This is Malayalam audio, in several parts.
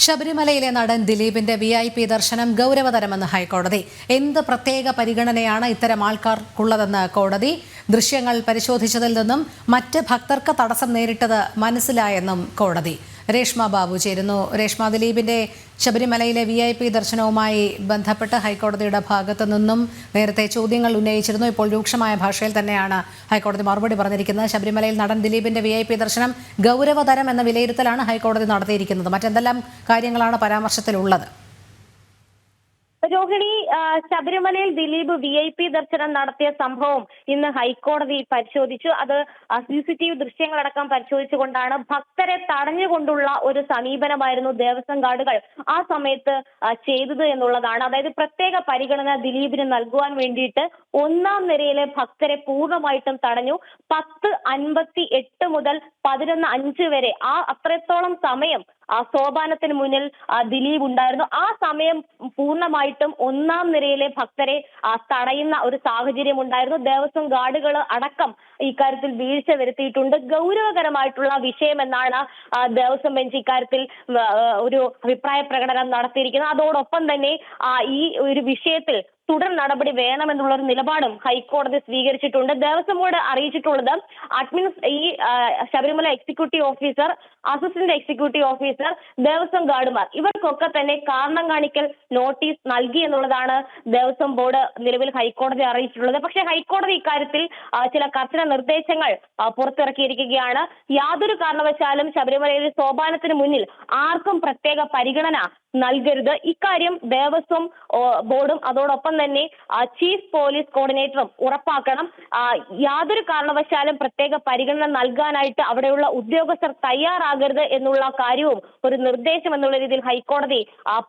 ശബരിമലയിലെ നടൻ ദിലീപിന്റെ VIP ദർശനം ഗൗരവതരമെന്ന് ഹൈക്കോടതി. എന്ത് പ്രത്യേക പരിഗണനയാണ് ഇത്തരം ആൾക്കാർക്കുള്ളതെന്ന് കോടതി. ദൃശ്യങ്ങൾ പരിശോധിച്ചതിൽ നിന്നും മറ്റ് ഭക്തർക്ക് തടസ്സം നേരിട്ടത് മനസ്സിലായെന്നും കോടതി. രേഷ്മ ബാബു ചേരുന്നു. രേഷ്മ, ദിലീപിന്റെ ശബരിമലയിലെ VIP ദർശനവുമായി ബന്ധപ്പെട്ട് ഹൈക്കോടതിയുടെ ഭാഗത്തു നിന്നും നേരത്തെ ചോദ്യങ്ങൾ ഉന്നയിച്ചിരുന്നു. ഇപ്പോൾ രൂക്ഷമായ ഭാഷയിൽ തന്നെയാണ് ഹൈക്കോടതി മറുപടി പറഞ്ഞിരിക്കുന്നത്. ശബരിമലയിൽ നടൻ ദിലീപിന്റെ VIP ദർശനം ഗൗരവതരം എന്ന വിലയിരുത്തലാണ് ഹൈക്കോടതി നടത്തിയിരിക്കുന്നത്. മറ്റെന്തെല്ലാം കാര്യങ്ങളാണ് പരാമർശത്തിലുള്ളത്? രോഹിണി, ശബരിമലയിൽ ദിലീപ് VIP ദർശനം നടത്തിയ സംഭവം ഇന്ന് ഹൈക്കോടതി പരിശോധിച്ചു. അത് CCTV ദൃശ്യങ്ങളടക്കം പരിശോധിച്ചുകൊണ്ടാണ് ഭക്തരെ തടഞ്ഞുകൊണ്ടുള്ള ഒരു സമീപനമായിരുന്നു ദേവസ്വം ഗാർഡുകൾ ആ സമയത്ത് ചെയ്തത് എന്നുള്ളതാണ്. അതായത് പ്രത്യേക പരിഗണന ദിലീപിന് നൽകുവാൻ വേണ്ടിയിട്ട് ഒന്നാം നിരയിലെ ഭക്തരെ പൂർണ്ണമായിട്ടും തടഞ്ഞു. 10:58 മുതൽ 11:05 വരെ അത്രത്തോളം സമയം സോപാനത്തിന് മുന്നിൽ ദിലീപ് ഉണ്ടായിരുന്നു. ആ സമയം പൂർണ്ണമായിട്ടും ഒന്നാം നിരയിലെ ഭക്തരെ തടയുന്ന ഒരു സാഹചര്യം ഉണ്ടായിരുന്നു. ദേവസ്വം ഗാർഡുകൾ അടക്കം ഇക്കാര്യത്തിൽ വീഴ്ച വരുത്തിയിട്ടുണ്ട്. ഗൗരവകരമായിട്ടുള്ള വിഷയമെന്നാണ് ദേവസ്വം ബെഞ്ച് ഇക്കാര്യത്തിൽ ഒരു അഭിപ്രായ പ്രകടനം നടത്തിയിരിക്കുന്നത്. അതോടൊപ്പം തന്നെ ഈ ഒരു വിഷയത്തിൽ തുടർ നടപടി വേണമെന്നുള്ള ഒരു നിലപാടും ഹൈക്കോടതി സ്വീകരിച്ചിട്ടുണ്ട്. ദേവസ്വം ബോർഡ് അറിയിച്ചിട്ടുള്ളത് ഈ Sabarimala executive officer, assistant executive officer, Devaswom ഗാർഡുമാർ ഇവർക്കൊക്കെ തന്നെ കാരണം കാണിക്കൽ നോട്ടീസ് നൽകി എന്നുള്ളതാണ് ദേവസ്വം ബോർഡ് നിലവിൽ ഹൈക്കോടതി അറിയിച്ചിട്ടുള്ളത്. പക്ഷേ ഹൈക്കോടതി ഇക്കാര്യത്തിൽ ചില കർശന നിർദ്ദേശങ്ങൾ പുറത്തിറക്കിയിരിക്കുകയാണ്. യാതൊരു കാരണവശാലും ശബരിമലയിലെ സോപാനത്തിന് മുന്നിൽ ആർക്കും പ്രത്യേക പരിഗണന നൽകരുത്. ഇക്കാര്യം ദേവസ്വം ബോർഡും അതോടൊപ്പം തന്നെ ചീഫ് പോലീസ് കോർഡിനേറ്ററും ഉറപ്പാക്കണം. യാതൊരു കാരണവശാലും പ്രത്യേക പരിഗണന നൽകാനായിട്ട് അവിടെയുള്ള ഉദ്യോഗസ്ഥർ തയ്യാറാകരുത് എന്നുള്ള കാര്യവും ഒരു നിർദ്ദേശം എന്നുള്ള രീതിയിൽ ഹൈക്കോടതി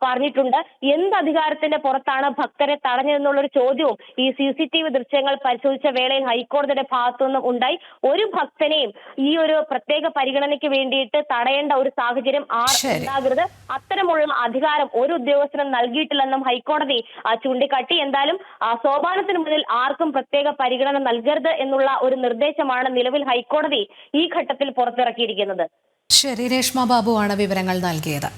പറഞ്ഞിട്ടുണ്ട്. എന്ത് അധികാരത്തിന്റെ പുറത്താണ് ഭക്തരെ തടഞ്ഞതെന്നുള്ളൊരു ചോദ്യവും ഈ CCTV ദൃശ്യങ്ങൾ പരിശോധിച്ച വേളയിൽ ഹൈക്കോടതിയുടെ ഭാഗത്തു നിന്നും ഉണ്ടായി. ഒരു ഭക്തനെയും ഈ ഒരു പ്രത്യേക പരിഗണനയ്ക്ക് വേണ്ടിയിട്ട് തടയേണ്ട ഒരു സാഹചര്യം ഉണ്ടാകരുത്. അത്തരമുള്ള അധികാരം ഒരു ഉദ്യോഗസ്ഥനും നൽകിയിട്ടില്ലെന്നും ഹൈക്കോടതി ചൂണ്ടിക്കാട്ടി. എന്തായാലും സോപാനത്തിന് മുന്നിൽ ആർക്കും പ്രത്യേക പരിഗണന നൽകരുത് എന്നുള്ള ഒരു നിർദ്ദേശമാണ് നിലവിൽ ഹൈക്കോടതി ഈ ഘട്ടത്തിൽ പുറത്തിറക്കിയിരിക്കുന്നത്. ശരി, രേഷ്മ ബാബു ആണ് വിവരങ്ങൾ നൽകിയത്.